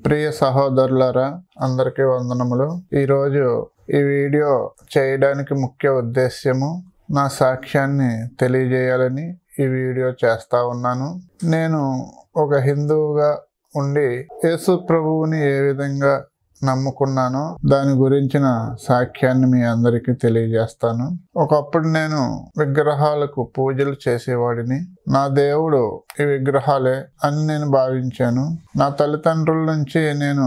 ప్రియ సహోదరులారా, అందరికీ వందనములు. ఈరోజు ఈ వీడియో చేయడానికి ముఖ్య ఉద్దేశ్యము నా సాక్ష్యాన్ని తెలియజేయాలని ఈ వీడియో చేస్తా ఉన్నాను. నేను ఒక హిందువుగా ఉండి యేసు ప్రభువుని ఏ విధంగా నమ్ముకున్నానో దాని గురించిన సాక్ష్యాన్ని మీ అందరికీ తెలియజేస్తాను. ఒకప్పుడు నేను విగ్రహాలకు పూజలు చేసేవాడిని. నా దేవుడు ఈ విగ్రహాలే అని నేను భావించాను. నా తల్లిదండ్రుల నుంచి నేను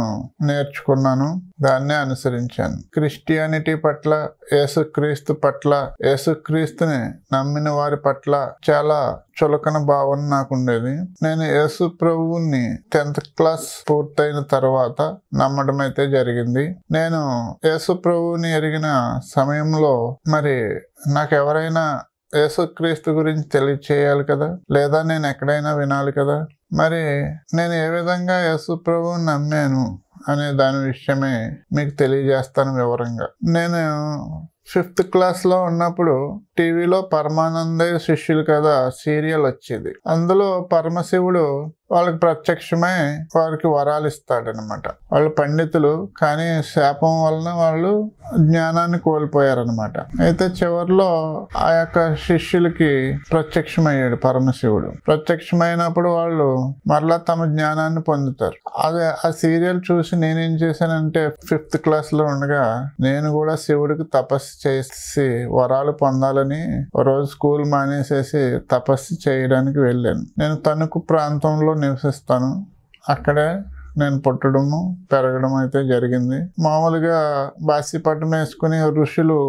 నేర్చుకున్నాను, దాన్నే అనుసరించాను. క్రిస్టియానిటీ పట్ల, యేసుక్రీస్తు పట్ల, యేసుక్రీస్తుని నమ్మిన వారి పట్ల చాలా చులకన భావన నాకు ఉండేది. నేను యేసు ప్రభువుని 10th క్లాస్ పూర్తయిన తర్వాత నమ్మడం అయితే జరిగింది. నేను యేసు ప్రభువుని ఎరిగిన సమయంలో మరి నాకెవరైనా యేసుక్రీస్తు గురించి తెలియచేయాలి కదా, లేదా నేను ఎక్కడైనా వినాలి కదా. మరి నేను ఏ విధంగా యేసు ప్రభువుని నమ్మాను అనే దాని విషయమే మీకు తెలియజేస్తాను వివరంగా. నేను 5th క్లాస్లో ఉన్నప్పుడు టీవీలో పరమానందయ్య శిష్యులు కదా సీరియల్ వచ్చేది. అందులో పరమశివుడు వాళ్ళకి ప్రత్యక్షమై వారికి వరాలు ఇస్తాడనమాట. వాళ్ళు పండితులు, కానీ శాపం వలన వాళ్ళు జ్ఞానాన్ని కోల్పోయారనమాట. అయితే చివరిలో ఆ యొక్క శిష్యులకి ప్రత్యక్షమయ్యాడు పరమశివుడు. ప్రత్యక్షమైనప్పుడు వాళ్ళు మరలా తమ జ్ఞానాన్ని పొందుతారు. అదే ఆ సీరియల్ చూసి నేనేం చేశానంటే 5th క్లాస్లో ఉండగా నేను కూడా శివుడికి తపస్సు చేసి వరాలు పొందాలని ఒక రోజు స్కూల్ మానేసేసి తపస్సు చేయడానికి వెళ్ళాను. నేను తణుకు ప్రాంతంలో నివసిస్తాను. అక్కడే నేను పుట్టడము పెరగడం అయితే జరిగింది. మామూలుగా బాసిపట్టం వేసుకుని ఋషులు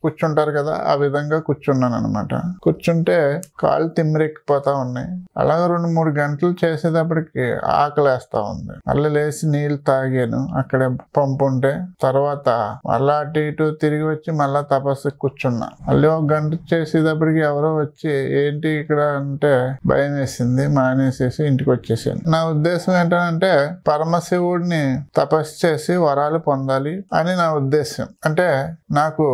కూర్చుంటారు కదా, ఆ విధంగా కూర్చున్నాను అనమాట. కూర్చుంటే కాళ్ళు తిమ్మిరెక్కిపోతా ఉన్నాయి. అలాగే 2-3 గంటలు చేసేటప్పటికి ఆకలేస్తా ఉంది. మళ్ళీ లేచి నీళ్ళు తాగాను, అక్కడే పంపు ఉంటే. తర్వాత మళ్ళా అటు ఇటు తిరిగి వచ్చి మళ్ళా తపస్సుకి కూర్చున్నా. మళ్ళీ 1 గంట చేసేటప్పటికి ఎవరో వచ్చి ఏంటి ఇక్కడ అంటే భయం వేసింది, మానేసేసి ఇంటికి వచ్చేసాను. నా ఉద్దేశం ఏంటంటే పరమశివుడిని తపస్సు చేసి వరాలు పొందాలి అని నా ఉద్దేశం. అంటే నాకు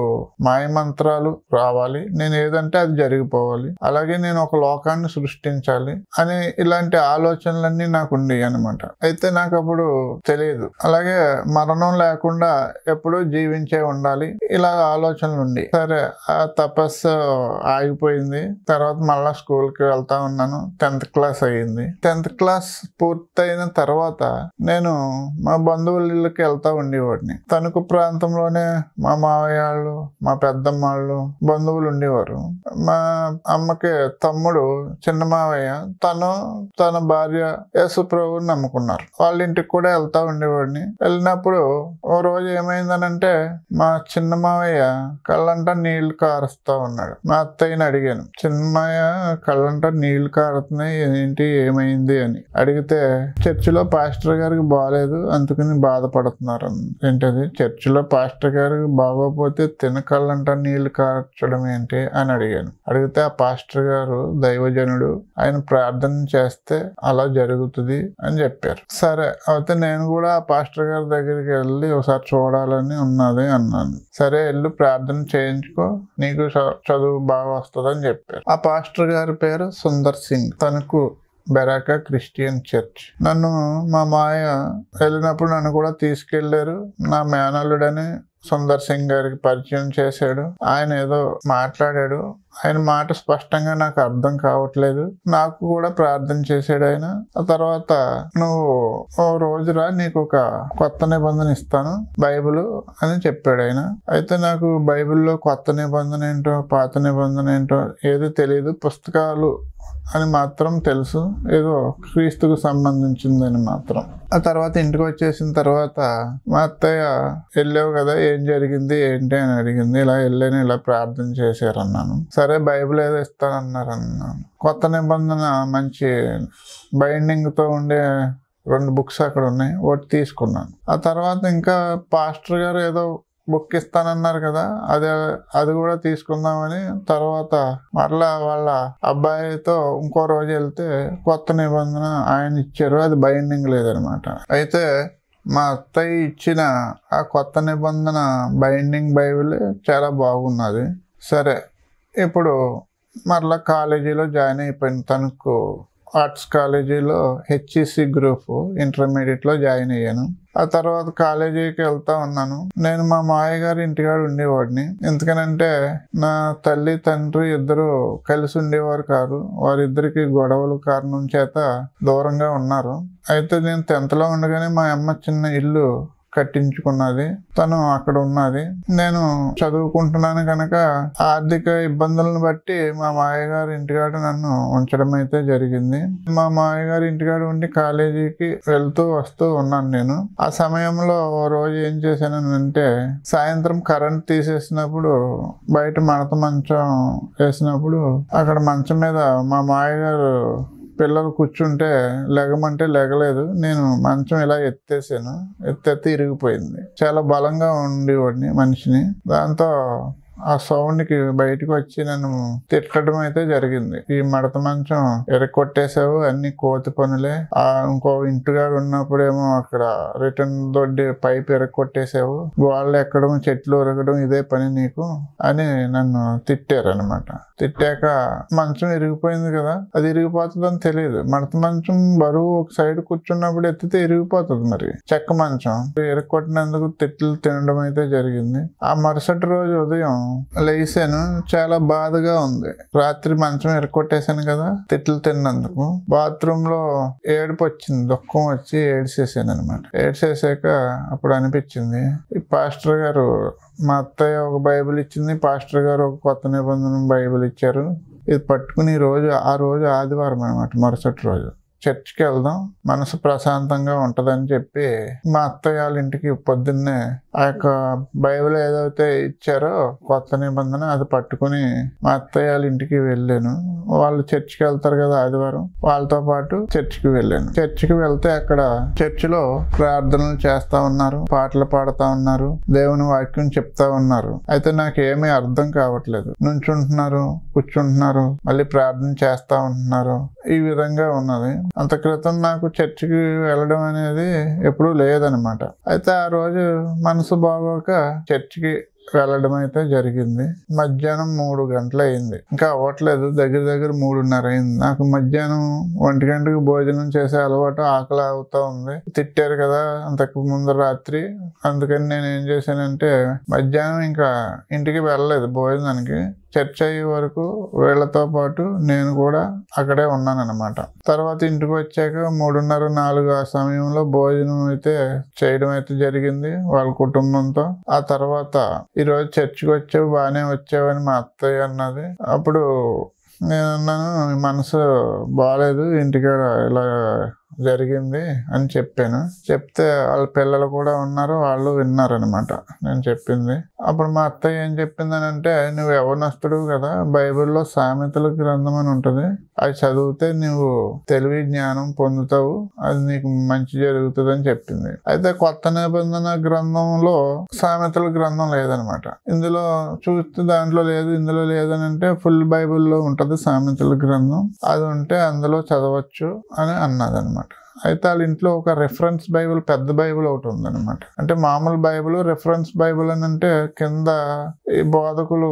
మాయమంత్రాలు రావాలి, నేను ఏదంటే అది జరిగిపోవాలి, అలాగే నేను ఒక లోకాన్ని సృష్టించాలి అని ఇలాంటి ఆలోచనలన్నీ నాకు ఉండేవి అనమాట. అయితే నాకు అప్పుడు తెలియదు. అలాగే మరణం లేకుండా ఎప్పుడూ జీవించే ఉండాలి, ఇలా ఆలోచనలు ఉండి. సరే, ఆ తపస్సు ఆగిపోయింది. తర్వాత మళ్ళా స్కూల్కి వెళ్తా ఉన్నాను. 10th క్లాస్ అయ్యింది. 10th క్లాస్ పూర్తయిన తర్వాత నేను మా బంధువుల ఇళ్ళకి వెళ్తా ఉండేవాడిని. తణుకు ప్రాంతంలోనే మా మావయ్య వాళ్ళు, మా పెద్దమ్మ వాళ్ళు బంధువులు ఉండేవారు. మా అమ్మకి తమ్ముడు చిన్న మావయ్య, తన భార్య యేసు ప్రభువుని నమ్ముకున్నారు. వాళ్ళ ఇంటికి కూడా వెళ్తా ఉండేవాడిని. వెళ్ళినప్పుడు ఓ రోజు ఏమైందనంటే మా చిన్న మావయ్య కళ్ళంట నీళ్లు కారుస్తా ఉన్నాడు. మా అత్తయ్యని అడిగాను, చిన్నమాయ కళ్ళంట నీళ్లు కారుతున్నాయి, ఏంటి ఏమైంది అని అడిగితే చర్చిలో పాస్టర్ గారికి బాగాలేదు, అందుకని బాధపడుతున్నారు. ఏంటది, చర్చిలో పాస్టర్ గారికి బాగోపోతే కళ్ళంట నీళ్లు కార్చడం ఏంటి అని అడిగాను. అడిగితే ఆ పాస్టర్ గారు దైవజనుడు, ఆయన ప్రార్థన చేస్తే అలా జరుగుతుంది అని చెప్పారు. సరే, అయితే నేను కూడా ఆ పాస్టర్ గారి దగ్గరికి వెళ్ళి ఒకసారి చూడాలని ఉన్నది అన్నాను. సరే, వెళ్ళి ప్రార్థన చేయించుకో, నీకు చదువు బాగా వస్తుందని చెప్పారు. ఆ పాస్టర్ గారి పేరు సుందర్ సింగ్, తనకు బెరాకా క్రిస్టియన్ చర్చ్. నన్ను మా మాయ వెళ్ళినప్పుడు నన్ను కూడా తీసుకెళ్లారు. నా మేనల్లుడని సుందర్ సింగ్ గారికి పరిచయం చేశాడు. ఆయన ఏదో మాట్లాడాడు. ఆయన మాట స్పష్టంగా నాకు అర్థం కావట్లేదు. నాకు కూడా ప్రార్థన చేశాడు ఆయన. ఆ తర్వాత నువ్వు ఓ రోజురా, నీకు ఒక కొత్త నిబంధన ఇస్తాను, బైబిల్ అని చెప్పాడు ఆయన. అయితే నాకు బైబిల్లో కొత్త నిబంధన ఏంటో పాత నిబంధన ఏంటో ఏదో తెలియదు. పుస్తకాలు అని మాత్రం తెలుసు, ఏదో క్రీస్తుకు సంబంధించిందని మాత్రం. ఆ తర్వాత ఇంటికి వచ్చేసిన తర్వాత మా అత్తయ్య వెళ్ళావు కదా, ఏం జరిగింది ఏంటి అని అడిగింది. ఇలా వెళ్ళాను, ఇలా ప్రార్థన చేశారన్నాను. సరే, బైబిల్ ఏదో ఇస్తానన్నారన్నాను. కొత్త నిబంధన మంచి బైండింగ్తో ఉండే 2 బుక్స్ అక్కడ ఉన్నాయి, ఒకటి తీసుకున్నాను. ఆ తర్వాత ఇంకా పాస్టర్ గారు ఏదో బుక్ ఇస్తానన్నారు కదా, అది కూడా తీసుకుందామని తర్వాత మరలా వాళ్ళ అబ్బాయితో ఇంకో రోజు వెళ్తే కొత్త నిబంధన ఆయన ఇచ్చారు, అది బైండింగ్ లేదనమాట. అయితే మా అత్తయ్య ఇచ్చిన ఆ కొత్త నిబంధన బైండింగ్ బైబిల్ చాలా బాగున్నది. సరే, ఇప్పుడు మరలా కాలేజీలో జాయిన్ అయిపోయింది. తనకు ఆర్ట్స్ కాలేజీలో హెచ్ఈసి గ్రూప్ ఇంటర్మీడియట్లో జాయిన్ అయ్యాను. ఆ తర్వాత కాలేజీకి వెళ్తా ఉన్నాను. నేను మా మావయ్య గారి ఇంటికాడ ఉండేవాడిని. ఎందుకనంటే నా తల్లి తండ్రి ఇద్దరు కలిసి ఉండేవారు కాదు. వారిద్దరికి గొడవల కారణం చేత దూరంగా ఉన్నారు. అయితే నేను 10th లో ఉండగానే మా అమ్మ చిన్న ఇల్లు కట్టించుకున్నది. తను అక్కడ ఉన్నది. నేను చదువుకుంటున్నాను కనుక ఆర్థిక ఇబ్బందులను బట్టి మా మావయ్య గారి ఇంటికాడ నన్ను ఉంచడం అయితే జరిగింది. మా మావయ్య గారి ఇంటికాడ ఉండి కాలేజీకి వెళ్తూ వస్తూ ఉన్నాను నేను. ఆ సమయంలో ఓ రోజు ఏం చేశానంటే, సాయంత్రం కరెంట్ తీసేసినప్పుడు బయట మడత మంచం వేసినప్పుడు అక్కడ మంచం మీద మా మావయ్య గారు పిల్లలు కూర్చుంటే లెగమంటే లెగలేదు. నేను మంచం ఇలా ఎత్తేసాను. ఎత్తెత్తి ఇరిగిపోయింది. చాలా బలంగా ఉండేవాడిని మనిషిని. దాంతో ఆ సౌండ్కి బయటకు వచ్చి నన్ను తిట్టడం అయితే జరిగింది. ఈ మడత మంచం ఎరగొట్టేసావు, అన్ని కోతి పనులే. ఇంకో ఇంటిగా ఉన్నప్పుడేమో అక్కడ రిటర్న్ దొడ్డి పైప్ ఎరగొట్టేసావు, గోళ్ళు ఎక్కడం చెట్లు ఉరగడం ఇదే పని నీకు అని నన్ను తిట్టారనమాట. తిట్టాక మంచం ఇరిగిపోయింది కదా, అది ఇరిగిపోతుందని తెలియదు. మడత మంచం బరువు ఒక సైడ్ కూర్చున్నప్పుడు ఎత్తితే ఇరిగిపోతుంది. మరి చెక్క మంచం ఎరగొట్టినందుకు తిట్లు తినడం అయితే జరిగింది. ఆ మరుసటి రోజు ఉదయం లేసాను. చాలా బాధగా ఉంది. రాత్రి మంచం ఎరగొట్టేశాను కదా తిట్లు తిన్నందుకు. బాత్రూమ్ లో ఏడుపు వచ్చింది, దుఃఖం వచ్చి ఏడ్చేసాను అనమాట. ఏడ్చేసాక అప్పుడు అనిపించింది, ఈ పాస్టర్ గారు, మా అత్తయ్య ఒక బైబిల్ ఇచ్చింది, పాస్టర్ గారు ఒక కొత్త నిబంధన బైబిల్ ఇచ్చారు. ఇది పట్టుకుని ఆ రోజు ఆదివారం అనమాట. మరుసటి రోజు చర్చికి వెళ్దాం, మనసు ప్రశాంతంగా ఉంటదని చెప్పి మా అత్తయ్య వాళ్ళ ఇంటికి పొద్దున్నే ఆ యొక్క బైబిల్ ఏదైతే ఇచ్చారో కొత్త నిబంధన అది పట్టుకుని మా అత్తయ్య వాళ్ళ ఇంటికి వెళ్ళాను. వాళ్ళు చర్చికి వెళ్తారు కదా ఆదివారం, వాళ్ళతో పాటు చర్చికి వెళ్ళాను. చర్చికి వెళ్తే అక్కడ చర్చిలో ప్రార్థనలు చేస్తా ఉన్నారు, పాటలు పాడుతా ఉన్నారు, దేవుని వాక్యం చెప్తా ఉన్నారు. అయితే నాకు ఏమీ అర్థం కావట్లేదు. నుంచుంటున్నారు, కూర్చుంటున్నారు, మళ్ళీ ప్రార్థన చేస్తా ఉంటున్నారు. ఈ విధంగా ఉన్నది. అంత క్రితం నాకు చర్చికి వెళ్ళడం అనేది ఎప్పుడూ లేదనమాట. అయితే ఆ రోజు మనసు బాగోక చర్చికి వెళ్ళడం అయితే జరిగింది. మధ్యాహ్నం 3 గంటలు అయింది. ఇంకా అవ్వట్లేదు, దగ్గర 3:30 అయింది. నాకు మధ్యాహ్నం 1 గంటకి భోజనం చేసే అలవాటు, ఆకలి అవుతా ఉంది. తిట్టారు కదా అంతకు ముందు రాత్రి. అందుకని నేను ఏం చేశానంటే మధ్యాహ్నం ఇంకా ఇంటికి వెళ్ళలేదు భోజనానికి. చర్చ అయ్యే వరకు వీళ్ళతో పాటు నేను కూడా అక్కడే ఉన్నాను అనమాట. తర్వాత ఇంటికి వచ్చాక 3:30-4 ఆ సమయంలో భోజనం అయితే చేయడం అయితే జరిగింది వాళ్ళ కుటుంబంతో. ఆ తర్వాత ఈరోజు చర్చికి వచ్చావు, బాగానే వచ్చావని మా అత్తయ్య అన్నది. అప్పుడు నేను అన్నాను, మనసు బాగాలేదు, ఇంటికాడ ఇలా జరిగింది అని చెప్పాను. చెప్తే వాళ్ళ పిల్లలు కూడా ఉన్నారు, వాళ్ళు విన్నారనమాట నేను చెప్పింది. అప్పుడు మా అత్తయ్య ఏం చెప్పిందని అంటే, నువ్వు యవ్వనస్తుడు కదా, బైబిల్లో సామెతల గ్రంథం అని ఉంటుంది, అది చదివితే నువ్వు తెలివి జ్ఞానం పొందుతావు, అది నీకు మంచి జరుగుతుంది అని చెప్పింది. అయితే కొత్త నిబంధన గ్రంథంలో సామెతల గ్రంథం లేదనమాట. ఇందులో చూస్తే దాంట్లో లేదు, ఇందులో లేదని అంటే ఫుల్ బైబిల్లో ఉంటుంది సామెతల గ్రంథం, అది ఉంటే అందులో చదవచ్చు అని అన్నది అనమాట. అయితే వాళ్ళ ఇంట్లో ఒక రెఫరెన్స్ బైబిల్, పెద్ద బైబిల్ ఒకటి ఉందన్నమాట. అంటే మామూలు బైబిల్, రెఫరెన్స్ బైబిల్ అని అంటే కింద ఈ బోధకులు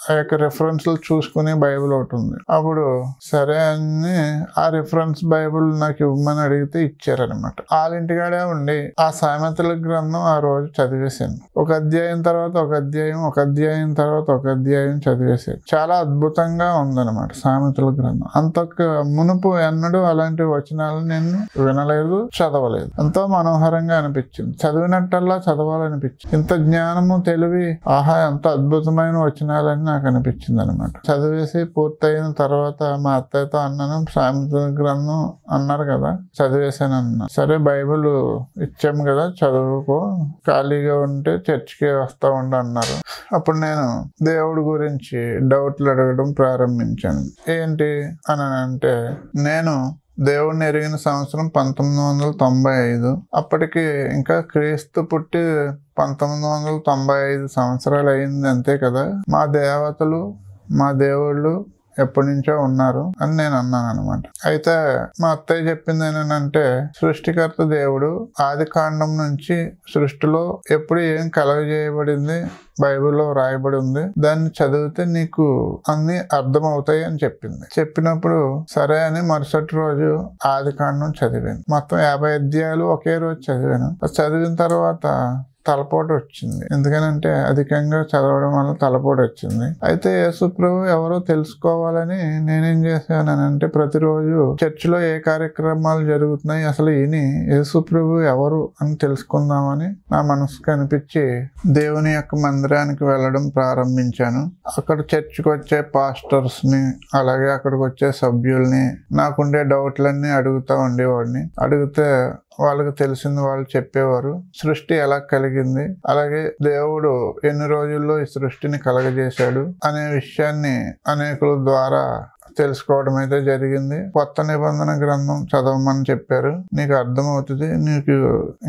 ఆ యొక్క రెఫరెన్స్లు చూసుకునే బైబిల్ ఒకటి ఉంది. అప్పుడు సరే అని ఆ రెఫరెన్స్ బైబిల్ నాకు ఇవ్వమని అడిగితే ఇచ్చారనమాట. వాళ్ళ ఇంటికాడే ఉండి ఆ సామెతల గ్రంథం ఆ రోజు చదివేశాను. ఒక అధ్యాయం తర్వాత ఒక అధ్యాయం, ఒక అధ్యాయం తర్వాత ఒక అధ్యాయం చదివేశాను. చాలా అద్భుతంగా ఉందన్నమాట సామెతల గ్రంథం. అంతకు మునుపు ఎన్నడూ అలాంటి వచనాలు నేను వినలేదు, చదవలేదు. ఎంతో మనోహరంగా అనిపించింది. చదివినట్టల్లా చదవాలనిపించింది. ఇంత జ్ఞానము, తెలివి, ఆహా ఎంత అద్భుతమైన వచనాలని నాకు అనిపించింది అనమాట. చదివేసి పూర్తయిన తర్వాత మా అత్తయ్యతో అన్నాను, సామెతల గ్రంథం అన్నారు కదా, చదివేశాను అన్నా. సరే బైబిల్ ఇచ్చాము కదా, చదువుకో, ఖాళీగా ఉంటే చర్చికి వస్తా ఉండు అన్నారు. అప్పుడు నేను దేవుడి గురించి డౌట్లు అడగడం ప్రారంభించాను. ఏంటి అని అంటే, నేను దేవుడిని ఎరిగిన సంవత్సరం 1995. అప్పటికి ఇంకా క్రీస్తు పుట్టి 1995 సంవత్సరాలు అయింది అంతే కదా. మా దేవతలు, మా దేవుళ్ళు ఎప్పటి నుంచో ఉన్నారు అని నేను అన్నాను అనమాట. అయితే మా అత్తయ్య చెప్పింది ఏంటంటే, సృష్టికర్త దేవుడు ఆది కాండం నుంచి సృష్టిలో ఎప్పుడు ఏం కలగజేయబడింది బైబిల్లో రాయబడి ఉంది, దాన్ని చదివితే నీకు అన్ని అర్థమవుతాయి అని చెప్పింది. చెప్పినప్పుడు సరే అని మరుసటి రోజు ఆది కాండం చదివాను. మొత్తం 50 అధ్యాయాలు ఒకే రోజు చదివాను. చదివిన తర్వాత తలపోటు వచ్చింది. ఎందుకనంటే అధికంగా చదవడం వల్ల తలపోటు వచ్చింది. అయితే యేసుప్రభు ఎవరో తెలుసుకోవాలని నేనేం చేశానంటే, ప్రతిరోజు చర్చిలో ఏ కార్యక్రమాలు జరుగుతున్నాయి అసలు యేసుప్రభు ఎవరు అని తెలుసుకుందామని నా మనసుకు అనిపించి దేవుని యొక్క మందిరానికి వెళ్ళడం ప్రారంభించాను. అక్కడ చర్చికి వచ్చే పాస్టర్స్ ని, అలాగే అక్కడికి వచ్చే సభ్యుల్ని నాకుండే డౌట్లన్నీ అడుగుతూ ఉండేవాడిని. అడిగితే వాళ్ళకి తెలిసింది వాళ్ళు చెప్పేవారు. సృష్టి ఎలా కలిగింది, అలాగే దేవుడు ఎన్ని రోజుల్లో ఈ సృష్టిని కలగజేశాడు అనే విషయాన్ని అనేకుల ద్వారా తెలుసుకోవడం అయితే జరిగింది. కొత్త నిబంధన గ్రంథం చదవమని చెప్పారు. నీకు అర్థమవుతుంది, నీకు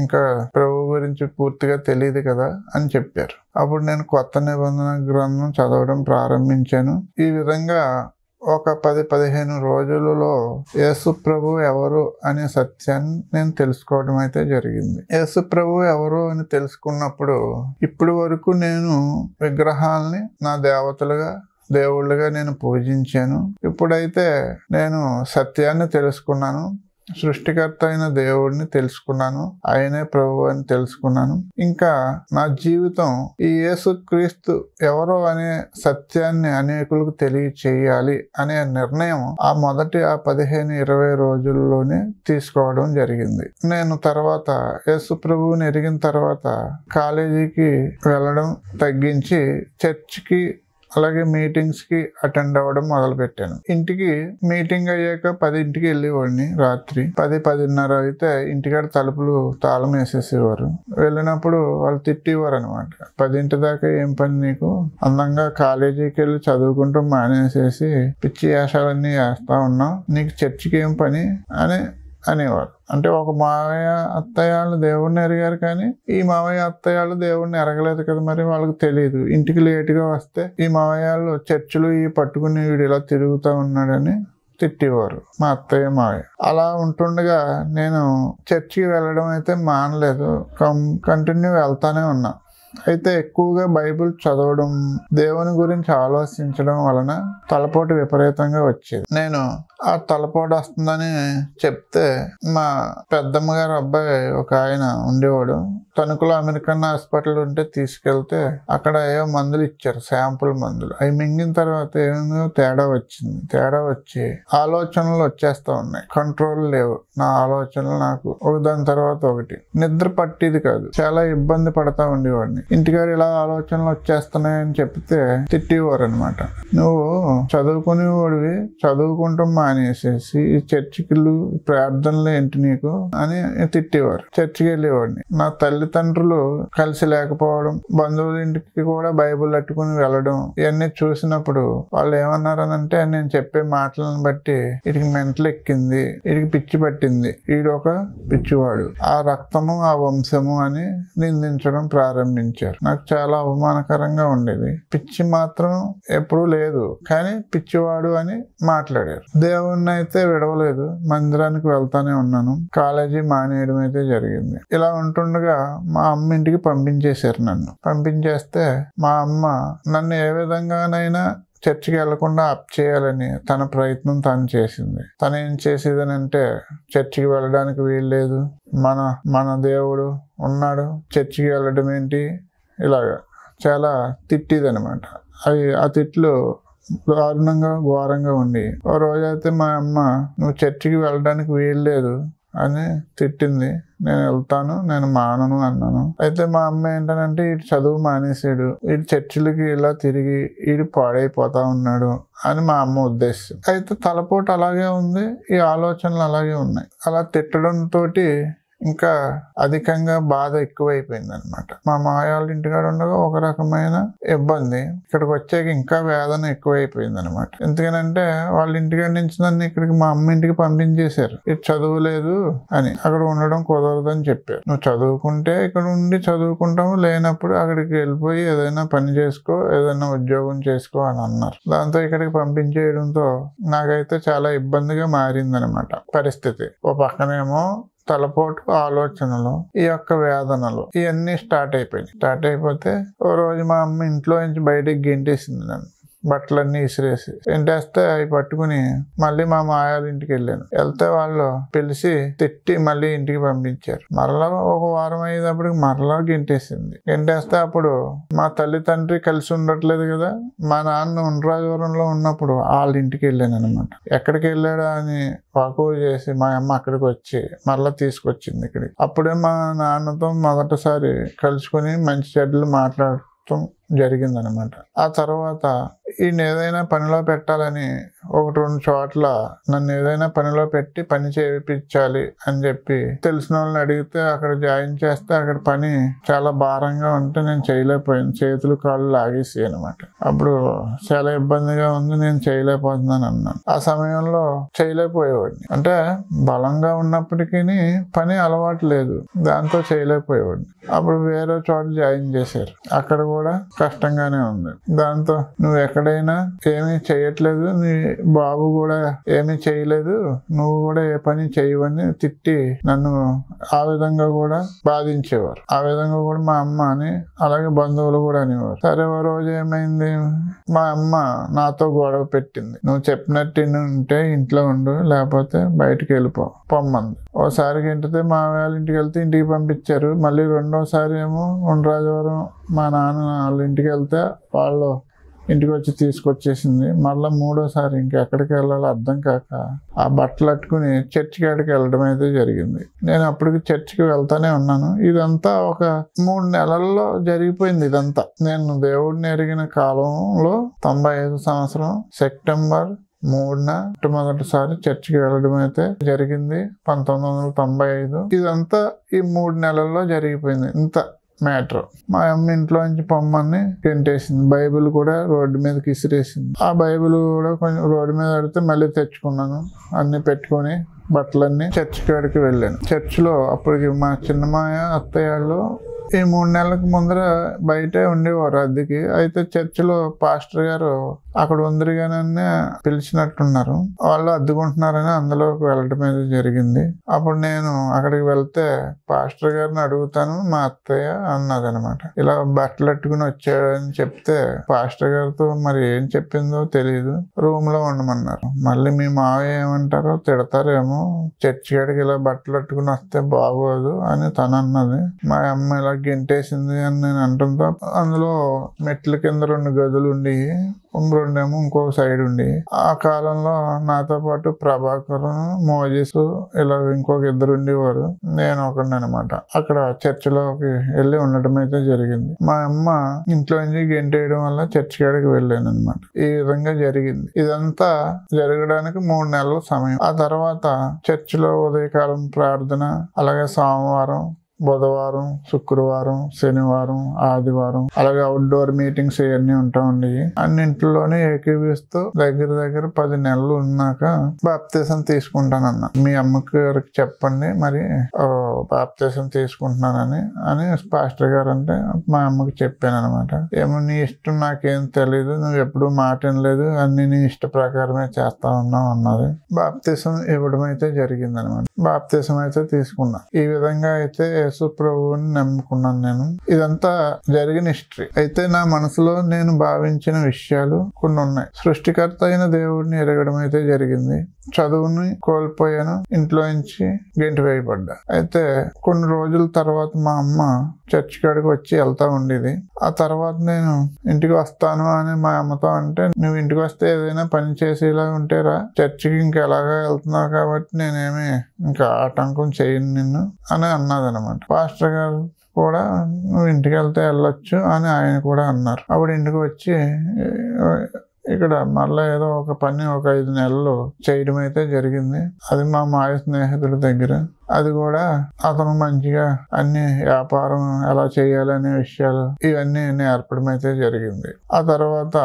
ఇంకా ప్రభు గురించి పూర్తిగా తెలియదు కదా అని చెప్పారు. అప్పుడు నేను కొత్త నిబంధన గ్రంథం చదవడం ప్రారంభించాను. ఈ విధంగా ఒక 10-15 రోజులలో యేసు ప్రభు ఎవరు అనే సత్యాన్ని నేను తెలుసుకోవడం అయితే జరిగింది. యేసు ప్రభు ఎవరు అని తెలుసుకున్నప్పుడు ఇప్పటి వరకు నేను విగ్రహాలని నా దేవతలుగా దేవుళ్ళుగా నేను పూజించాను. ఇప్పుడైతే నేను సత్యాన్ని తెలుసుకున్నాను. సృష్టికర్త అయిన దేవుడిని తెలుసుకున్నాను. ఆయనే ప్రభు అని తెలుసుకున్నాను. ఇంకా నా జీవితం ఈ యేసుక్రీస్తు ఎవరో అనే సత్యాన్ని అనేకులకు తెలియచేయాలి అనే నిర్ణయం ఆ మొదటి 15-20 రోజుల్లోనే తీసుకోవడం జరిగింది. నేను తర్వాత యేసు ప్రభువుని ఎరిగిన తర్వాత కాలేజీకి వెళ్ళడం తగ్గించి చర్చికి అలాగే మీటింగ్స్ కి అటెండ్ అవ్వడం మొదలు పెట్టాను. ఇంటికి మీటింగ్ అయ్యాక 10ంటికి వెళ్ళేవాడిని. రాత్రి 10-10:30 అయితే ఇంటికాడ తలుపులు తాళం వేసేసేవారు. వెళ్ళినప్పుడు వాళ్ళు తిట్టేవారు అనమాట. 10ంటి దాకా ఏం పని నీకు, అందంగా కాలేజీకి వెళ్ళి చదువుకుంటూ మానేసేసి పిచ్చి వేషాలన్నీ వేస్తా ఉన్నావు, నీకు చర్చికి ఏం పని అని అనేవారు. అంటే ఒక మావయ్య అత్తయ్యాళ్ళు దేవుడిని ఎరిగారు, కానీ ఈ మావయ్య అత్తయ్యాళ్ళు దేవుడిని ఎరగలేదు కదా, మరి వాళ్ళకి తెలియదు. ఇంటికి లేటుగా వస్తే ఈ మావయ్యాళ్ళు చర్చిలు ఈ పట్టుకుని వీడు ఇలా తిరుగుతూ ఉన్నాడని తిట్టేవారు మా అత్తయ్య మావయ్య. అలా ఉంటుండగా నేను చర్చికి వెళ్ళడం అయితే మానలేదు, కంటిన్యూ వెళ్తానే ఉన్నా. అయితే ఎక్కువగా బైబిల్ చదవడం, దేవుని గురించి ఆలోచించడం వలన తలపోటు విపరీతంగా వచ్చేది. నేను ఆ తలపోటు వస్తుందని చెప్తే మా పెద్దమ్మ గారు అబ్బాయి ఒక ఆయన ఉండేవాడు. తణుకులో అమెరికన్ హాస్పిటల్ ఉంటే తీసుకెళ్తే అక్కడ ఏవో మందులు ఇచ్చారు, శాంపుల్ మందులు. అవి మింగిన తర్వాత ఏమో తేడా వచ్చింది. తేడా వచ్చి ఆలోచనలు వచ్చేస్తా ఉన్నాయి, కంట్రోల్ లేవు నా ఆలోచనలు. నాకు ఒకదాని తర్వాత ఒకటి నిద్ర పట్టేది కాదు, చాలా ఇబ్బంది పడతా ఉండేవాడిని. ఇంటికాడ ఇలా ఆలోచనలు వచ్చేస్తున్నాయని చెప్తే తిట్టేవారు అనమాట. నువ్వు చదువుకునేవాడివి, చదువుకుంటూ మానేసేసి ఈ చర్చికిలు ప్రార్థనలు ఏంటి నీకు అని తిట్టేవారు. చర్చికి వెళ్ళేవాడిని. నా తల్లిదండ్రులు కలిసి లేకపోవడం, బంధువుల ఇంటికి కూడా బైబిల్ అట్టుకుని వెళ్ళడం, ఇవన్నీ చూసినప్పుడు వాళ్ళు ఏమన్నారనంటే, నేను చెప్పే మాటలను బట్టి వీడికి మెంటలు ఎక్కింది, వీడికి పిచ్చి పట్టింది, వీడు ఒక పిచ్చివాడు, ఆ రక్తము ఆ వంశము అని నిందించడం ప్రారంభించారు. నాకు చాలా అవమానకరంగా ఉండేది. పిచ్చి మాత్రం ఎప్పుడూ లేదు, కానీ పిచ్చివాడు అని మాట్లాడారు. దేవుణ్ణి అయితే విడవలేదు, మందిరానికి వెళ్తానే ఉన్నాను. కాలేజీ మానేయడం అయితే జరిగింది. ఇలా ఉంటుండగా మా అమ్మ ఇంటికి పంపించేశారు. నన్ను పంపించేస్తే మా అమ్మ నన్ను ఏ విధంగానైనా చర్చికి వెళ్లకుండా అప్ చేయాలని తన ప్రయత్నం తను చేసింది. తను ఏం చేసేదనంటే, చర్చికి వెళ్ళడానికి వీల్లేదు, మన దేవుడు ఉన్నాడు, చర్చికి వెళ్ళడం ఏంటి, ఇలాగా చాలా తిట్టిదనమాట. ఆ తిట్లు దారుణంగా ఘోరంగా ఉండి, ఓ రోజైతే మా అమ్మ నువ్వు చర్చికి వెళ్ళడానికి వీల్లేదు అని తిట్టింది. నేను వెళ్తాను, నేను మానను అన్నాను. అయితే మా అమ్మ ఏంటనంటే, వీడు చదువు మానేసాడు, వీడు చర్చిలకి ఇలా తిరిగి వీడు పాడైపోతా ఉన్నాడు అని మా అమ్మ ఉద్దేశం. అయితే తలపోటు అలాగే ఉంది, ఈ ఆలోచనలు అలాగే ఉన్నాయి. అలా తిట్టడంతో ఇంకా అధికంగా బాధ ఎక్కువైపోయింది అనమాట. మా మామయ్య వాళ్ళ ఇంటికాడ ఉండగా ఒక రకమైన ఇబ్బంది, ఇక్కడికి వచ్చాక ఇంకా వేదన ఎక్కువైపోయింది అనమాట. ఎందుకనంటే వాళ్ళ ఇంటికాడ నుంచి నన్ను ఇక్కడికి మా అమ్మ ఇంటికి పంపించేశారు. ఇది చదువులేదు అని, అక్కడ ఉండడం కుదరదని చెప్పారు. నువ్వు చదువుకుంటే ఇక్కడ ఉండి చదువుకుంటాము, లేనప్పుడు అక్కడికి వెళ్ళిపోయి ఏదైనా పని చేసుకో, ఏదైనా ఉద్యోగం చేసుకో అని అన్నారు. దాంతో ఇక్కడికి పంపించేయడంతో నాకైతే చాలా ఇబ్బందిగా మారిందనమాట పరిస్థితి. ఓ పక్కనేమో తలపోటు ఆలోచనలు, ఈ యొక్క వేదనలు ఇవన్నీ స్టార్ట్ అయిపోతే ఓ రోజు మా అమ్మ ఇంట్లో నుంచి బయటికి గెంటేసింది నన్ను. బట్టలన్నీ ఇసిరేసి ఎంటేస్తే అవి పట్టుకుని మళ్ళీ మా మాయాల ఇంటికి వెళ్ళాను. వెళ్తే వాళ్ళు పిలిచి తిట్టి మళ్ళీ ఇంటికి పంపించారు. మరలా ఒక వారం అయ్యేటప్పటికి మరలా గెంటేస్తే అప్పుడు మా తల్లి తండ్రి కలిసి ఉండట్లేదు కదా. మా నాన్న ఉండ్రాజవరంలో ఉన్నప్పుడు వాళ్ళ ఇంటికి వెళ్ళాను అనమాట. ఎక్కడికి వెళ్ళాడా అని వాకువ చేసి మా అమ్మ అక్కడికి వచ్చి మరలా తీసుకొచ్చింది ఇక్కడికి. అప్పుడే మా నాన్నతో మొదటిసారి కలుసుకుని మంచి చెడ్డలు మాట్లాడటం జరిగిందనమాట. ఆ తర్వాత ఈయన ఏదైనా పనిలో పెట్టాలని 1-2 చోట్ల నన్ను ఏదైనా పనిలో పెట్టి పని చేయించాలి అని చెప్పి తెలిసిన వాళ్ళని అడిగితే అక్కడ జాయిన్ చేస్తే అక్కడ పని చాలా భారంగా ఉంటే నేను చేయలేకపోయాను. చేతులు కాళ్ళు లాగేసి అనమాట. అప్పుడు చాలా ఇబ్బందిగా ఉంది, నేను చేయలేకపోతున్నాను అన్నాను. ఆ సమయంలో చేయలేకపోయేవాడిని. అంటే బలంగా ఉన్నప్పటికీ పని అలవాటు లేదు, దాంతో చేయలేకపోయేవాడిని. అప్పుడు వేరే చోట జాయిన్ చేశారు. అక్కడ కూడా కష్టంగానే ఉంది. దాంతో నువ్వు ఎక్కడైనా ఏమీ చేయట్లేదు, నీ బాబు కూడా ఏమీ చేయలేదు, నువ్వు కూడా ఏ పని చేయవని తిట్టి నన్ను ఆ విధంగా కూడా బాధించేవారు. ఆ విధంగా కూడా మా అమ్మ అని, అలాగే బంధువులు కూడా అనేవారు. సరే ఓ రోజు ఏమైంది, మా అమ్మ నాతో గొడవ పెట్టింది. నువ్వు చెప్పినట్టు ఉంటే ఇంట్లో ఉండు, లేకపోతే బయటికి పొమ్మంది. ఓసారి ఇంటితే మా వాళ్ళ ఇంటికి వెళ్తే ఇంటికి పంపించారు. మళ్ళీ రెండోసారి ఏమో ఉండ్రాజవరం మా నాన్న వాళ్ళ ఇంటికి వెళ్తే వాళ్ళు ఇంటికి వచ్చి తీసుకొచ్చేసింది. మళ్ళీ మూడోసారి ఇంకెక్కడికి వెళ్ళాలో అర్థం కాక ఆ బట్టలు అట్టుకుని చర్చి కాడికి వెళ్ళడం అయితే జరిగింది. నేను అప్పటికి చర్చికి వెళ్తానే ఉన్నాను. ఇదంతా ఒక 3 నెలల్లో జరిగిపోయింది. ఇదంతా నేను దేవుడిని ఎరిగిన కాలంలో 95 సంవత్సరం సెప్టెంబర్ 3న మొట్టమొదటిసారి చర్చికి వెళ్ళడం అయితే జరిగింది. 1995. ఇదంతా ఈ 3 నెలల్లో జరిగిపోయింది. ఇంత మ్యాటర్. మా అమ్మ ఇంట్లో నుంచి పొమ్మని గెంటేసింది. బైబిల్ కూడా రోడ్డు మీదకి ఇసిరేసింది. ఆ బైబిల్ కూడా కొంచెం రోడ్డు మీద పెడితే మళ్ళీ తెచ్చుకున్నాను. అన్ని పెట్టుకొని బట్టలన్నీ చర్చి కాడికి వెళ్ళాను. చర్చిలో అప్పటికి మా చిన్నమాయ అత్తయ్య వాళ్ళు ఈ 3 నెలలకు ముందర బయటే ఉండేవారు అద్దెకి. అయితే చర్చిలో పాస్టర్ గారు అక్కడ ఉందిరిగానే పిలిచినట్టున్నారు. వాళ్ళు అద్దుకుంటున్నారని అందులోకి వెళ్ళడం అనేది జరిగింది. అప్పుడు నేను అక్కడికి వెళ్తే పాస్టర్ గారిని అడుగుతాను, మా అత్తయ్య అన్నదనమాట. ఇలా బట్టలు అట్టుకుని వచ్చాడని చెప్తే పాస్టర్ గారితో మరి ఏం చెప్పిందో తెలియదు, రూమ్ లో ఉండమన్నారు. మళ్ళీ మీ మావయ్య ఏమంటారో తిడతారేమో, చర్చి కాడికి ఇలా బట్టలు అట్టుకుని వస్తే బాగోదు అని తను అన్నది. మా అమ్మ ఇలా గెంటేసింది అని నేను అంటుందో, అందులో మెట్ల కింద 2 గదులు ఉండి 2 ఏమో ఇంకో సైడ్ ఉండి, ఆ కాలంలో నాతో పాటు ప్రభాకర్, మోజెస్ ఇలా ఇంకొక 2 ఉండేవారు, నేను ఒకడిని అనమాట. అక్కడ చర్చిలోకి వెళ్ళి ఉండటం అయితే జరిగింది. మా అమ్మ ఇంట్లో నుంచి గెంటేయడం వల్ల చర్చి కాడికి వెళ్ళాను అనమాట. ఈ విధంగా జరిగింది. ఇదంతా జరగడానికి 3 నెలల సమయం. ఆ తర్వాత చర్చిలో ఉదయకాలం ప్రార్థన, అలాగే సోమవారం, బుధవారం, శుక్రవారం, శనివారం, ఆదివారం, అలాగే అవుట్డోర్ మీటింగ్స్ ఇవన్నీ ఉంటా ఉండేవి. అన్నింటిలోనే ఏకీవిస్తూ దగ్గర 10 నెలలు ఉన్నాక బాప్తీసం తీసుకుంటానన్నా. మీ అమ్మగారికి చెప్పండి మరి బాప్తీసం తీసుకుంటున్నానని పాస్టర్ గారు అంటే మా అమ్మకి చెప్పాను అనమాట. ఏమో నీ ఇష్టం, నాకేం తెలీదు, నువ్వు ఎప్పుడు మాట వినలేదు, అన్ని నీ ఇష్ట ప్రకారమే చేస్తా ఉన్నావు అన్నది. బాప్తీసం ఇవ్వడం అయితే జరిగింది అనమాట. బాప్తీసం అయితే తీసుకున్నా. ఈ విధంగా అయితే యేసు ప్రభువుని నమ్ముకున్నాను నేను. ఇదంతా జరిగిన హిస్టరీ. అయితే నా మనసులో నేను భావించిన విషయాలు కొన్ని ఉన్నాయి. సృష్టికర్త అయిన దేవుడిని ఎరగడం అయితే జరిగింది. చదువుని కోల్పోయాను, ఇంట్లో నుంచి గెంటి వేయబడ్డా. అయితే కొన్ని రోజుల తర్వాత మా అమ్మ చర్చి కాడికి వచ్చి వెళ్తా ఉండేది. ఆ తర్వాత నేను ఇంటికి వస్తాను అని మా అమ్మతో అంటే, నువ్వు ఇంటికి వస్తే ఏదైనా పని చేసేలా ఉంటేరా, చర్చికి ఇంకెలాగా వెళ్తున్నావు కాబట్టి నేనేమి ఇంకా ఆటంకం చేయను నిన్ను అని అన్నదనమాట. పాస్టర్ గారు కూడా నువ్వు ఇంటికి వెళ్తే వెళ్ళొచ్చు అని ఆయన కూడా అన్నారు. అప్పుడు ఇంటికి వచ్చి ఇక్కడ మళ్ళీ ఏదో ఒక పని ఒక 5 నెలలు చేయడం అయితే జరిగింది. అది మా మాయ స్నేహితుడి దగ్గర. అది కూడా అతను మంచిగా అన్ని వ్యాపారం ఎలా చేయాలనే విషయాలు ఇవన్నీ నేర్పడం అయితే జరిగింది. ఆ తర్వాత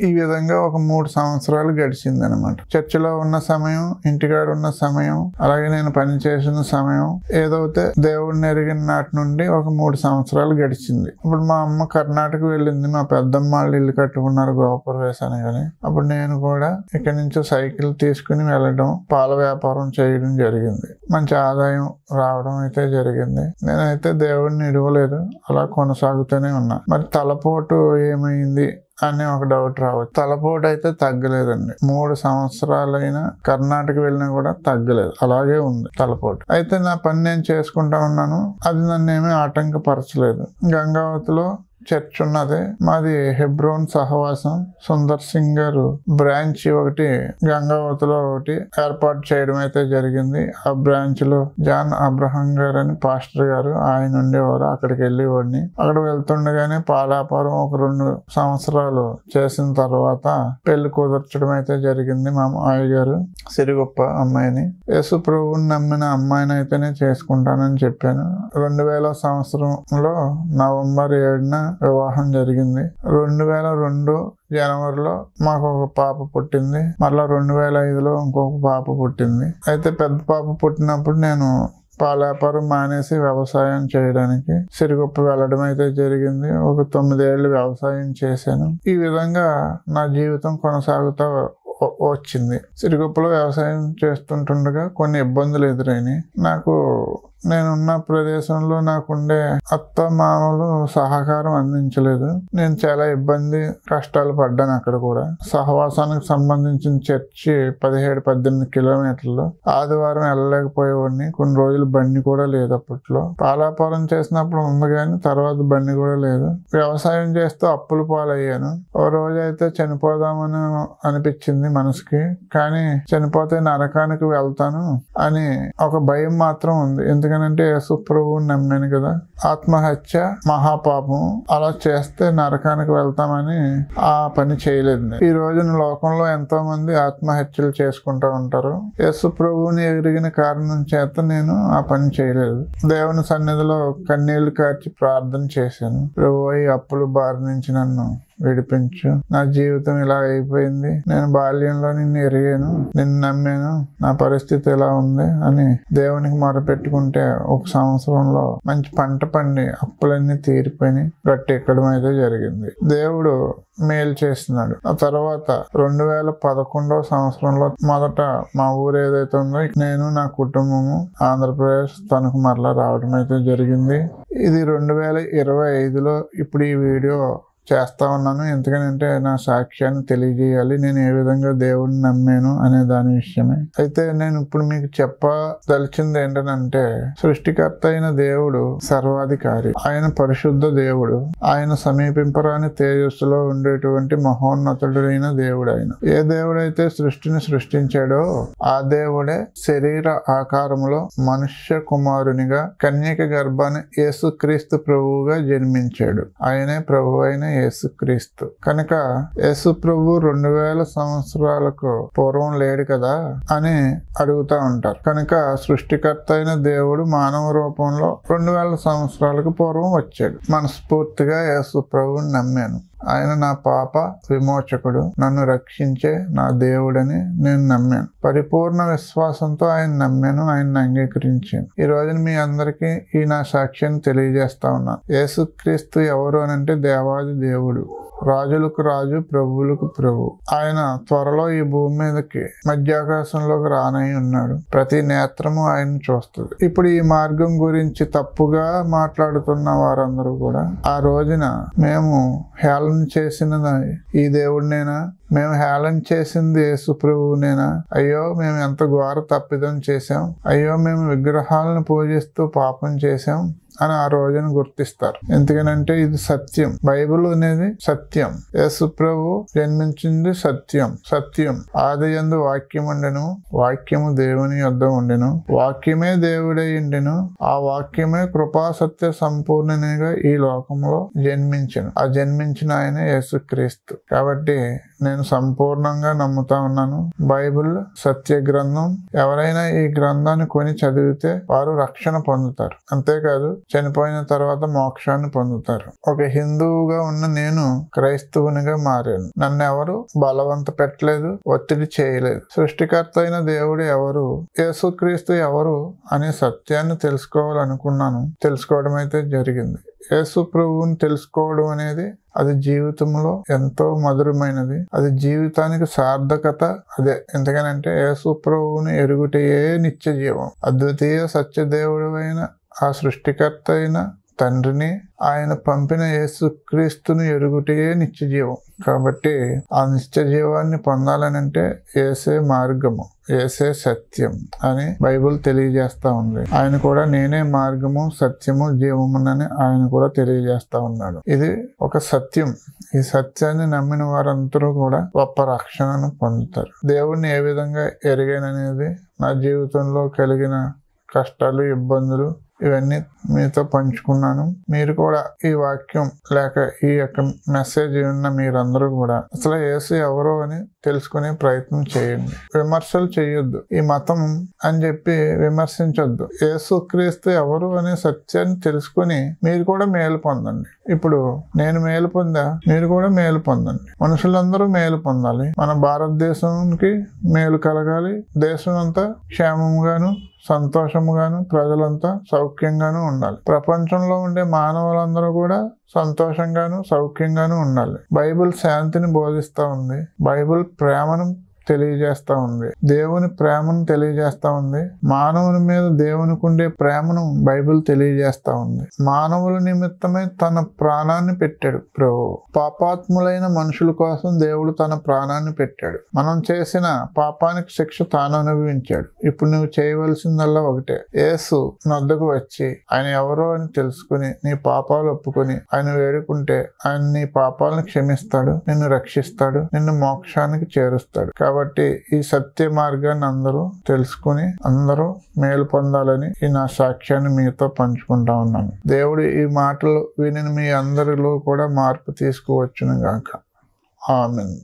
ఈ విధంగా ఒక 3 సంవత్సరాలు గడిచింది అనమాట. చర్చిలో ఉన్న సమయం, ఇంటికాడ ఉన్న సమయం, అలాగే నేను పని చేసిన సమయం ఏదైతే దేవుడిని ఎరిగిన నాటి నుండి ఒక 3 సంవత్సరాలు గడిచింది. ఇప్పుడు మా అమ్మ కర్ణాటక వెళ్ళింది. మా పెద్దమ్మ వాళ్ళు ఇల్లు కట్టుకున్నారు గృహప్రవేశాన్ని. కానీ అప్పుడు నేను కూడా ఇక్కడి నుంచి సైకిల్ తీసుకుని వెళ్ళడం, పాల వ్యాపారం చేయడం జరిగింది. మంచి ఆదాయం రావడం అయితే జరిగింది. నేనైతే దేవుడిని ఇడవలేదు, అలా కొనసాగుతూనే ఉన్నా. మరి తలపోటు ఏమైంది అని ఒక డౌట్ రావచ్చు. తలపోటు అయితే తగ్గలేదండి. 3 సంవత్సరాలైనా కర్ణాటక వెళ్ళినా కూడా తగ్గలేదు, అలాగే ఉంది తలపోటు. అయితే నా పని నేను చేసుకుంటా ఉన్నాను, అది నన్ను ఏమీ ఆటంకపరచలేదు. గంగావతిలో చర్చ్ ఉన్నది మాది. హెబ్రోన్ సహవాసం సుందర్ సింగ్ గారు బ్రాంచ్ ఒకటి గంగావతిలో ఒకటి ఏర్పాటు చేయడం అయితే జరిగింది. ఆ బ్రాంచ్ లో జాన్ అబ్రహం గారు అని పాస్టర్ గారు ఆయన ఉండేవారు. అక్కడికి వెళ్ళేవాడిని. అక్కడ వెళ్తుండగానే పాలాపారం ఒక 2 సంవత్సరాలు చేసిన తర్వాత పెళ్లి కుదర్చడం అయితే జరిగింది. మా అమ్మాయి గారు సిరిగొప్ప అమ్మాయిని, యేసు ప్రభువుని నమ్మిన అమ్మాయిని అయితేనే చేసుకుంటానని చెప్పాను. 2000 సంవత్సరంలో నవంబర్ 7న వివాహం జరిగింది. 2002 జనవరిలో మాకు ఒక పాప పుట్టింది. మళ్ళా 2005లో ఇంకొక పాప పుట్టింది. అయితే పెద్ద పాప పుట్టినప్పుడు నేను పాల వ్యాపారం మానేసి వ్యవసాయం చేయడానికి సిరిగొప్ప వెళ్ళడం అయితే జరిగింది. ఒక 9 ఏళ్ళు వ్యవసాయం చేశాను. ఈ విధంగా నా జీవితం కొనసాగుతూ వచ్చింది. సిరిగొప్పలో వ్యవసాయం చేస్తుంటుండగా కొన్ని ఇబ్బందులు ఎదురైనాయి నాకు. నేనున్న ప్రదేశంలో నాకుండే అత్త మామలు సహకారం అందించలేదు. నేను చాలా కష్టాలు పడ్డాను. అక్కడ కూడా సహవాసానికి సంబంధించిన చర్చి 17-18 కిలోమీటర్లు. ఆదివారం వెళ్ళలేకపోయేవాడిని. కొన్ని రోజులు బండి కూడా లేదు. అప్పట్లో పాలాపారం చేసినప్పుడు ఉంది కానీ తర్వాత బండి కూడా లేదు. వ్యవసాయం చేస్తూ అప్పుల పాలయ్యాను. ఓ రోజు అయితే చనిపోదామని అనిపించింది మనసుకి. కానీ చనిపోతే నరకానికి వెళ్తాను అని ఒక భయం మాత్రం ఉంది. ఎందుకంటే యేసు ప్రభువుని నమ్మాను కదా. ఆత్మహత్య మహాపాపం, అలా చేస్తే నరకానికి వెళ్తామని ఆ పని చేయలేదు. ఈ రోజున లోకంలో ఎంతో మంది ఆత్మహత్యలు చేసుకుంటూ ఉంటారు. యేసు ప్రభువుని ఎరిగిన కారణం చేత నేను ఆ పని చేయలేదు. దేవుని సన్నిధిలో కన్నీళ్లు కార్చి ప్రార్థన చేశాను. ప్రభువా, ఈ అప్పుల బారి నుంచి నన్ను విడిపించు. నా జీవితం ఇలా అయిపోయింది. నేను బాల్యంలో నిన్ను ఎరిగాను, నిన్ను నమ్మాను, నా పరిస్థితి ఇలా ఉంది అని దేవునికి మొరపెట్టుకుంటే 1 సంవత్సరంలో మంచి పంట పండి అప్పులన్నీ తీరిపోయి గట్టి ఎక్కడం అయితే జరిగింది. దేవుడు మేలు చేస్తున్నాడు. ఆ తర్వాత 2011 సంవత్సరంలో మొదట మా ఊరు ఏదైతే ఉందో నేను నా కుటుంబము ఆంధ్రప్రదేశ్ తనకు మరలా రావడం అయితే జరిగింది. ఇది 2025లో ఇప్పుడు ఈ వీడియో చేస్తా ఉన్నాను. ఎందుకంటే నా సాక్ష్యాన్ని తెలియజేయాలి, నేను ఏ విధంగా దేవుడిని నమ్మాను అనే దాని విషయమే. అయితే నేను ఇప్పుడు మీకు చెప్పదలిచింది ఏంటంటే, సృష్టికర్త అయిన దేవుడు సర్వాధికారి, ఆయన పరిశుద్ధ దేవుడు, ఆయన సమీపింపరాని తేజస్సులో ఉండేటువంటి మహోన్నతుడైన దేవుడు. ఆయన ఏ దేవుడైతే సృష్టిని సృష్టించాడో ఆ దేవుడే శరీర ఆకారములో మనుష్య కుమారునిగా కన్యక గర్భాన్ని యేసుక్రీస్తు ప్రభువుగా జన్మించాడు. ఆయనే ప్రభు అయిన యేసుక్రీస్తు. కనుక యేసు ప్రభు 2000 సంవత్సరాలకు పూర్వం లేడు కదా అని అడుగుతా ఉంటారు. కనుక సృష్టికర్త అయిన దేవుడు మానవ రూపంలో 2000 సంవత్సరాలకు పూర్వం వచ్చాడు. మనస్ఫూర్తిగా యేసు ప్రభువుని నమ్మాను. ఆయన నా పాప విమోచకుడు, నన్ను రక్షించే నా దేవుడని నేను నమ్మాను. పరిపూర్ణ విశ్వాసంతో ఆయన నమ్మాను, ఆయన్ని అంగీకరించాను. ఈ రోజున మీ అందరికీ ఈ నా సాక్ష్యాన్ని తెలియజేస్తా ఉన్నాను. యేసుక్రీస్తు ఎవరు అనంటే దేవాది దేవుడు, రాజులకు రాజు, ప్రభువులకు ప్రభు. ఆయన త్వరలో ఈ భూమి మీదకి మధ్యాకాశంలోకి రానై ఉన్నాడు. ప్రతి నేత్రము ఆయన చూస్తుంది. ఇప్పుడు ఈ మార్గం గురించి తప్పుగా మాట్లాడుతున్న వారందరూ కూడా ఆ రోజున మేము హేళన చేసిన ఈ దేవుడినేనా, మేము హేళన చేసింది యేసు ప్రభువునేనా, అయ్యో మేము ఎంత ఘోర తప్పిదం చేశాం, అయ్యో మేము విగ్రహాలను పూజిస్తూ పాపం చేశాం అని ఆ రోజున గుర్తిస్తారు. ఎందుకనంటే ఇది సత్యం. బైబిల్ అనేది సత్యం. యేసు ప్రభు జన్మించింది సత్యం. సత్యం ఆదియందు వాక్యం ఉండెను, వాక్యము దేవుని యొద్ద ఉండెను, వాక్యమే దేవుడై ఉండెను, ఆ వాక్యమే కృపా సత్య సంపూర్ణనిగా ఈ లోకంలో జన్మించెను. ఆ జన్మించిన ఆయన యేసుక్రీస్తు. కాబట్టి నేను సంపూర్ణంగా నమ్ముతా ఉన్నాను. బైబిల్ సత్య గ్రంథం. ఎవరైనా ఈ గ్రంథాన్ని కొని చదివితే వారు రక్షణ పొందుతారు. అంతేకాదు చనిపోయిన తర్వాత మోక్షాన్ని పొందుతారు. ఒక హిందువుగా ఉన్న నేను క్రైస్తవునిగా మారాను. నన్ను ఎవరు బలవంత పెట్టలేదు, ఒత్తిడి చేయలేదు. సృష్టికర్త అయిన దేవుడు ఎవరు, యేసుక్రీస్తు ఎవరు అనే సత్యాన్ని తెలుసుకోవాలనుకున్నాను. తెలుసుకోవడం అయితే జరిగింది. యేసు ప్రభువుని తెలుసుకోవడం అనేది అది జీవితంలో ఎంతో మధురమైనది. అది జీవితానికి సార్థకత అదే. ఎందుకనంటే యేసు ప్రభువుని ఎరుగుటయే నిత్య జీవం. అద్వితీయ సత్యదేవుడు అయిన ఆ సృష్టికర్త అయిన తండ్రిని, ఆయన పంపిన యేసుక్రీస్తుని ఎరుగుటయే నిత్య జీవం. కాబట్టి ఆ నిత్య జీవాన్ని పొందాలనంటే యేసే మార్గము, యేసే సత్యం అని బైబిల్ తెలియజేస్తా ఉంది. ఆయన కూడా నేనే మార్గము, సత్యము, జీవమునని ఆయన కూడా తెలియజేస్తా ఉన్నాడు. ఇది ఒక సత్యం. ఈ సత్యాన్ని నమ్మిన వారందరూ కూడా గొప్ప రక్షణను పొందుతారు. దేవుణ్ణి ఏ విధంగా ఎరిగాననేది, నా జీవితంలో కలిగిన కష్టాలు, ఇబ్బందులు ఇవన్నీ మీతో పంచుకున్నాను. మీరు కూడా ఈ వాక్యం లేక ఈ యొక్క మెసేజ్ విన్న మీరందరూ కూడా అసలు యేసు ఎవరో అని తెలుసుకునే ప్రయత్నం చేయండి. విమర్శలు చేయొద్దు. ఈ మతం అని చెప్పి విమర్శించొద్దు. యేసుక్రీస్తు ఎవరు అనే సత్యాన్ని తెలుసుకుని మీరు కూడా మేలు పొందండి. ఇప్పుడు నేను మేలు పొందా, మీరు కూడా మేలు పొందండి. మనుషులందరూ మేలు పొందాలి. మన భారతదేశానికి మేలు కలగాలి. దేశం అంతా క్షేమంగాను సంతోషముగాను, ప్రజలంతా సౌఖ్యంగాను ఉండాలి. ప్రపంచంలో ఉండే మానవులందరూ కూడా సంతోషంగాను సౌఖ్యంగాను ఉండాలి. బైబిల్ శాంతిని బోధిస్తా ఉంది. బైబిల్ ప్రేమను తెలియజేస్తా ఉంది. దేవుని ప్రేమను తెలియజేస్తా ఉంది. మానవుని మీద దేవునికి ఉండే ప్రేమను బైబిల్ తెలియజేస్తా ఉంది. మానవుల నిమిత్తమై తన ప్రాణాన్ని పెట్టాడు ప్రభువు. పాపాత్ములైన మనుషుల కోసం దేవుడు తన ప్రాణాన్ని పెట్టాడు. మనం చేసిన పాపానికి శిక్ష తాను అనుభవించాడు. ఇప్పుడు నువ్వు చేయవలసిందల్లా ఒకటే, యేసు నొద్దకు వచ్చి ఆయన ఎవరో అని తెలుసుకుని నీ పాపాలు ఒప్పుకొని ఆయన వేడుకుంటే ఆయన నీ పాపాలను క్షమిస్తాడు, నిన్ను రక్షిస్తాడు, నిన్ను మోక్షానికి చేరుస్తాడు. కాబట్టి ఈ సత్య మార్గాన్ని అందరూ తెలుసుకుని అందరూ మేలు పొందాలని ఈ నా సాక్ష్యాన్ని మీతో పంచుకుంటా ఉన్నాను. దేవుడు ఈ మాటలు విని మీ అందరిలో కూడా మార్పు తీసుకువచ్చును గాక. ఆమేన్.